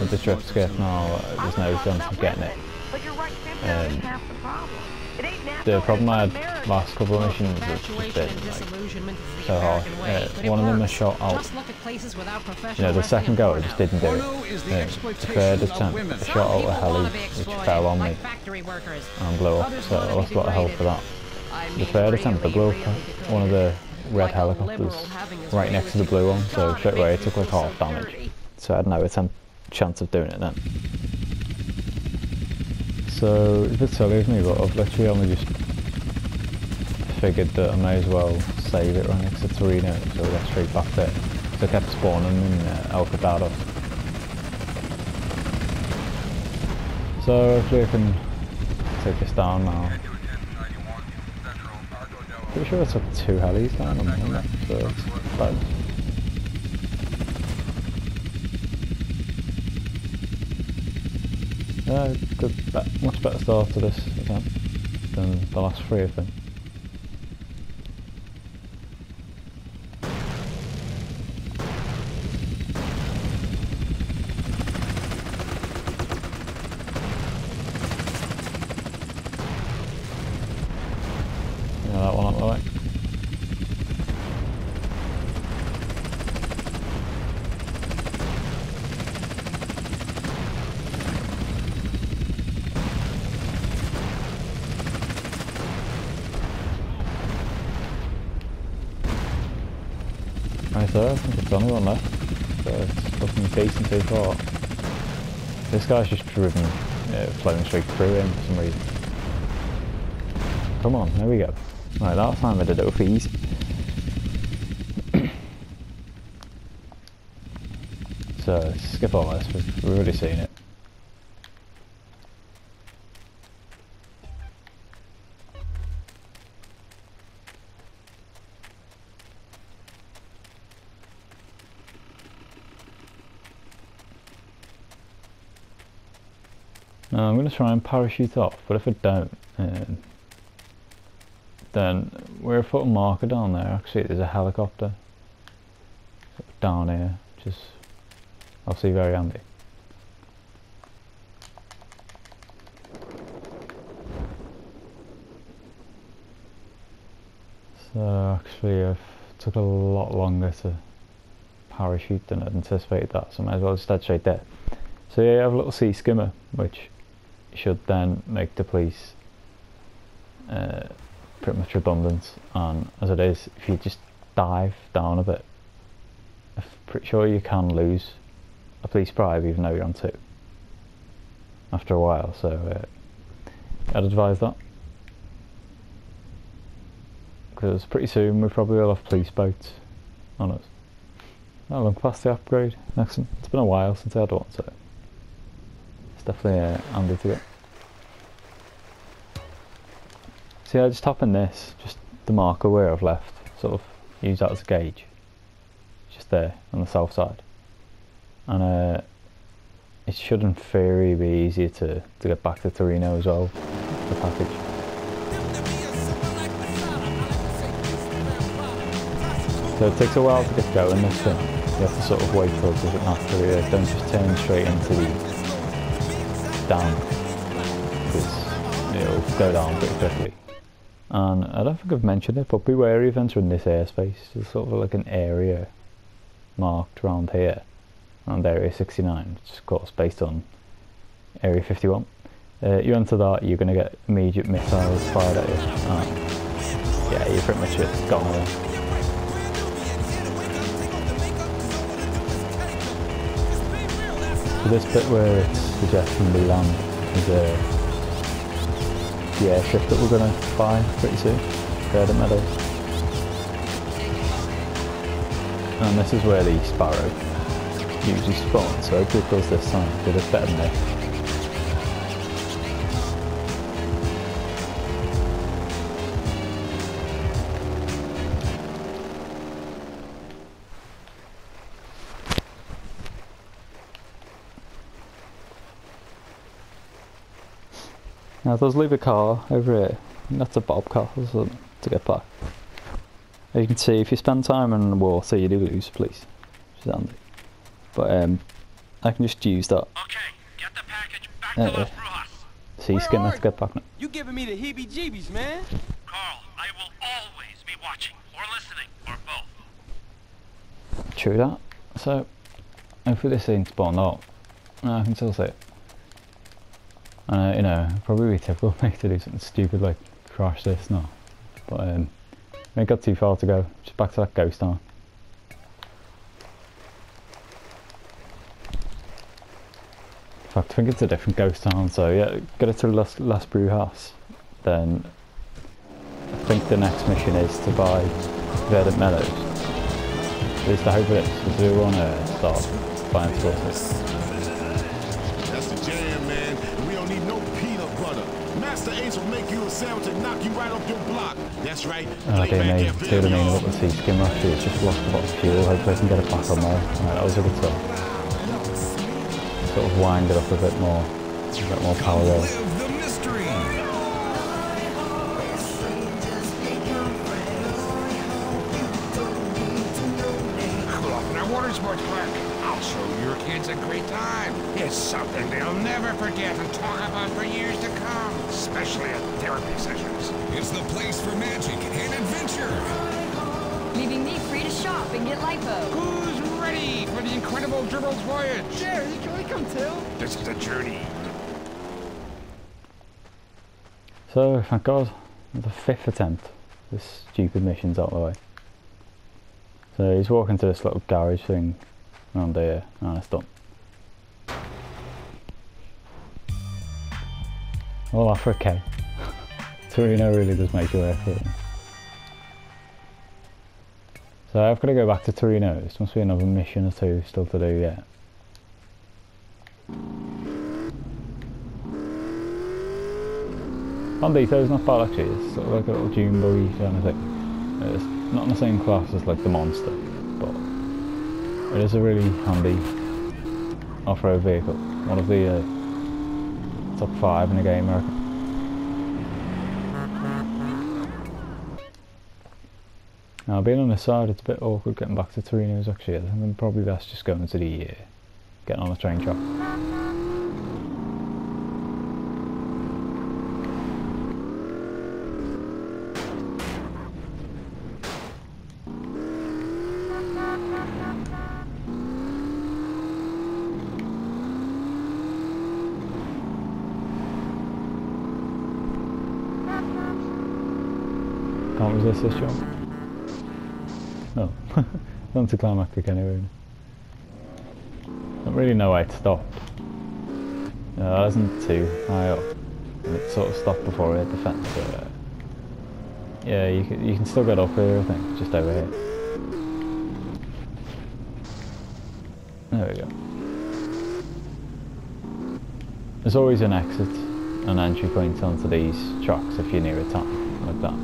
with the drip skip now, there's no chance of getting it. The problem I had last couple of missions was just been like, so hard. One of them I shot out, the second go I just didn't do it. The third attempt I shot out a heli which fell on me and blew up, so I lost a lot of health for that. The third attempt I blew up one of the red helicopters right next to the blue one, so straight away it took like half damage. So I had no chance of doing it then. So it's a bit silly of me, but I've literally only just figured that I may as well save it right next to Torino, so we get straight back there. So I kept spawning in El Cadado. So hopefully I can take this down now. Pretty sure I took 2 helis down on that, so it's close. Good, much better start to this attempt than the last 3 I think. Yeah, that one up the way. Right there, I think it's only one left, so it's looking decent so far. This guy's just driven, flown straight through him for some reason. Come on, there we go. Right, that time I did it with ease. So, skip all this, we've already seen it. Now I'm going to try and parachute off, but if I don't, then we're a foot marker down there. Actually, there's a helicopter down here, which is obviously very handy. So actually, it took a lot longer to parachute than I'd anticipated that, so I might as well just head straight there. So yeah, you have a little sea skimmer, which should then make the police pretty much redundant, and as it is, if you just dive down a bit, I'm pretty sure you can lose a police bribe even though you're on 2 after a while, so I'd advise that, because pretty soon we probably will have police boats on us. I'll look past the upgrade. Excellent. It's been a while since I had one, so it's definitely handy to get. So yeah, just hop in this, just the marker where I've left, sort of use that as a gauge. Just there on the south side. And it should in theory be easier to get back to Torino as well, the package. So it takes a while to get going this thing. You have to sort of wait till it does it naturally, don't just turn straight into the down, because it'll go down pretty quickly. And I don't think I've mentioned it, but be wary of entering this airspace. There's sort of like an area marked around here, around Area 69, which is of course based on Area 51. You enter that, you're going to get immediate missiles fired at you, and yeah, you're pretty much just gone away. So this bit where it's suggesting we land is the airship that we're going to buy pretty soon, Credit Meadows. And this is where the Sparrow usually spawns, so hopefully it does this time, did it better than this. Now it does leave a car over here, and that's a bobcat or something to get back. As you can see, if you spend time in the water you do lose police, which is handy. But I can just use that. Okay, get the package back to Las Brujas. Sea skin, let's get back now. You giving me the heebie-jeebies, man. Carl, I will always be watching, or listening, or both. True that. So, hopefully this ain't spawned out. No, I can still see it. And you know, probably be typical of me to do something stupid like crash this now. But we ain't got too far to go. Just back to that ghost town. In fact, I think it's a different ghost town, so yeah, get it to Las Brujas. Then I think the next mission is to buy Verdant Meadows. At least I hope it is, because we want to start buying explosives. That's the jam, man. We don't need no peanut butter. Master Ace will make you a sandwich and knock you right off your block. That's right. Oh dear me, see what I mean about the sea skim actually, it's just lost a lot of fuel. Hopefully I can get it back on there. Right, that was a good start. Sort of wind it up a bit more power there. I'll show your kids a great time. It's something they'll never forget and talk about for years to come, especially at therapy sessions. It's the place for magic and adventure. Leaving me free to shop and get lipo. Who's ready for the incredible Dribbles voyage? Jerry, can we come too? This is a journey. So, thank God, the 5th attempt. This stupid mission's out of the way. So he's walking to this little garage thing around here, and it's done. All that for a K. Torino really does make you work for it. So I've got to go back to Torino. This must be another mission or two still to do yet. Bandito's not bad actually, it's sort of like a little June buggy kind of thing. It's not in the same class as like the Monster, but it is a really handy off-road vehicle. One of the top 5 in the game, I reckon. Now being on this side, it's a bit awkward getting back to Torino's actually. I think I'm probably best just going to the getting on the train track. Can't resist this jump. Oh, anticlimactic anyway. Don't really know where to stop. That isn't too high up. And it sort of stopped before we hit the fence. So, yeah, you can still get up here, I think, just over here. There we go. There's always an exit, an entry point onto these tracks if you're near a town, like that.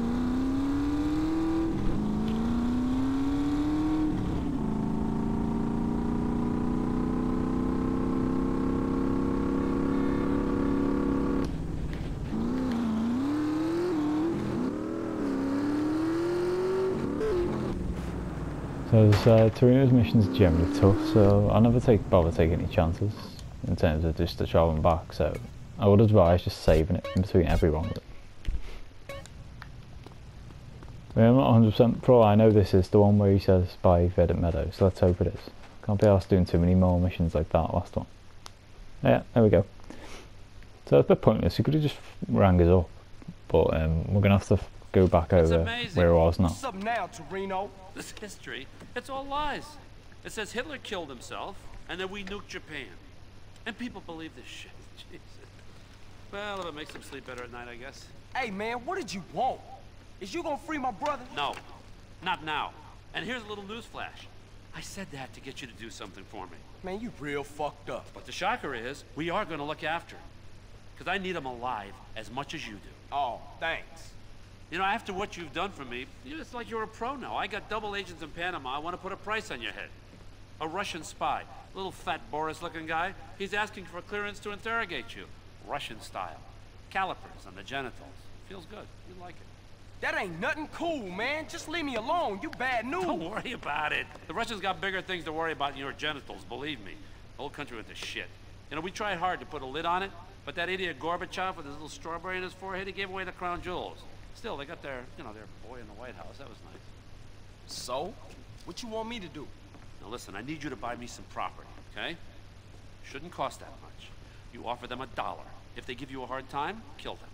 So Torino's mission's generally tough, so I never bother taking any chances in terms of just the travelling back, so I would advise just saving it in between everyone. I'm not 100%, for all I know this is the one where he says buy Verdant Meadows, so let's hope it is. Can't be asked doing too many more missions like that last one. Yeah, there we go. So it's a bit pointless, you could have just rang us up, but we're going to have to go back over where it was now. What's up now, Torino? This history, it's all lies. It says Hitler killed himself, and then we nuked Japan. And people believe this shit. Jesus. Well, if it makes them sleep better at night, I guess. Hey, man, what did you want? Is you gonna free my brother? No, not now. And here's a little news flash. I said that to get you to do something for me. Man, you real fucked up. But the shocker is, we are gonna look after him. Because I need him alive as much as you do. Oh, thanks. You know, after what you've done for me, it's like you're a pro now. I got double agents in Panama. I want to put a price on your head. A Russian spy, little fat Boris-looking guy. He's asking for clearance to interrogate you. Russian style. Calipers on the genitals. Feels good. You like it. That ain't nothing cool, man. Just leave me alone. You bad news. Don't worry about it. The Russians got bigger things to worry about than your genitals, believe me. The whole country went to shit. You know, we tried hard to put a lid on it, but that idiot Gorbachev with his little strawberry in his forehead, he gave away the crown jewels. Still, they got their, you know, their boy in the White House. That was nice. So? What you want me to do? Now listen, I need you to buy me some property, okay? Shouldn't cost that much. You offer them $1. If they give you a hard time, kill them.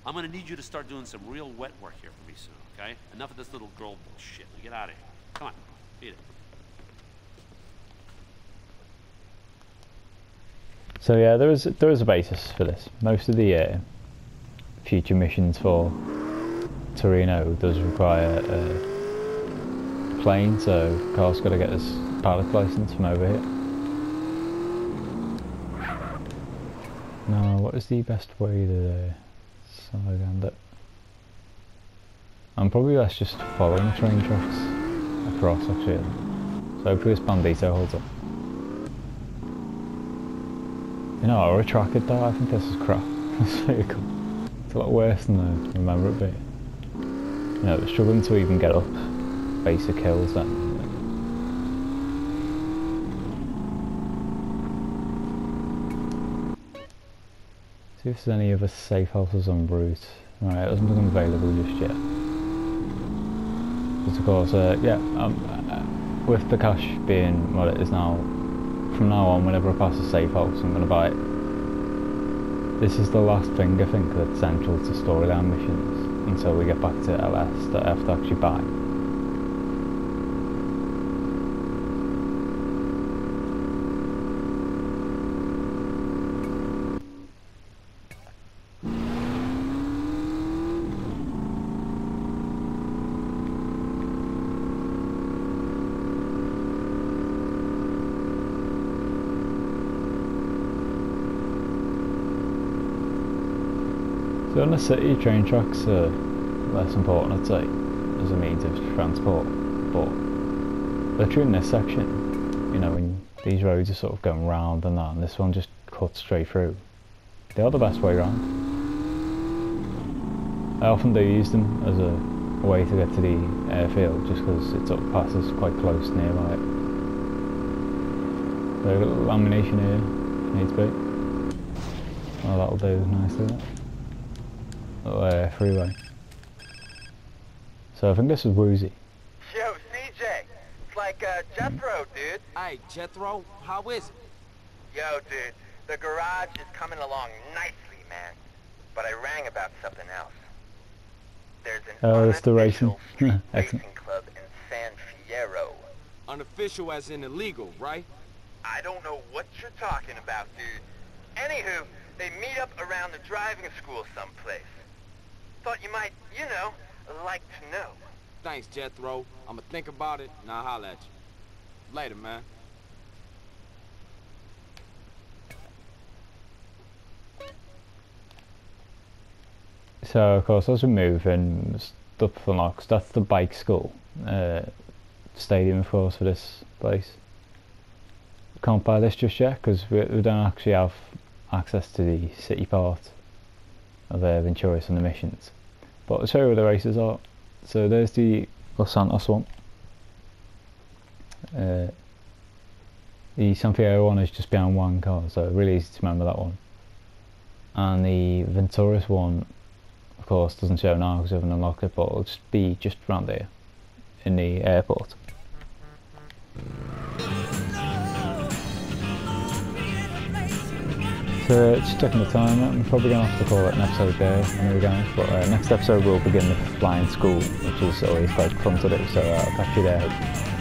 I'm gonna need you to start doing some real wet work here for me soon, okay? Enough of this little girl bullshit. Now get out of here. Come on, beat it. So yeah, there is a basis for this. Most of the future missions for Torino does require a plane, so Carl's got to get his pilot license from over here. Now, what is the best way to side it? I'm probably best just following the train tracks across, actually. So hopefully this Bandito holds up. You know, I retracted that. I think this is crap. This vehicle. It's a lot worse than I remember it being. You know, they're struggling to even get up basic hills then. See if there's any other safe houses en route. Right, it doesn't become available just yet. But of course, yeah, with the cash being what it is now, from now on, whenever I pass a safe house, I'm going to buy it. This is the last thing, I think, that's central to storyline missions until we get back to LS that I have to actually buy. So in the city, train tracks are less important, I'd say, as a means of transport, but literally in this section, you know, when these roads are sort of going round and that, and this one just cuts straight through, they are the best way round. I often do use them as a way to get to the airfield, just because it sort of passes quite close nearby. So a little lamination here, if needs be. Oh, that'll do nicely, that. Little freeway. So I think this is Woozy. Yo, CJ, it's like Jethro, dude. Hey, Jethro, how is it? Yo, dude, the garage is coming along nicely, man. But I rang about something else. There's an it's the racing. unofficial street Excellent. racing club in San Fierro. Unofficial as in illegal, right? I don't know what you're talking about, dude. Anywho, they meet up around the driving school someplace. Thought you might, you know, like to know. Thanks, Jethro. I'ma think about it, and I'll holler at you. Later, man. So of course, as we move in, stuff unlocks. That's the bike school stadium, of course, for this place. Can't buy this just yet because we don't actually have access to the city part of Venturias and the missions. But I'll show you where the races are. So there's the Los Santos one. The San Fierro one is just behind one car, so really easy to remember that one. And the Venturias one, of course, doesn't show now because we haven't unlocked it, but it'll just be just around there in the airport. So just checking the time, I'm probably going to have to call it an episode there anyway guys, but next episode we'll begin the flying school, which is always quite fun to do, so I'll catch you there.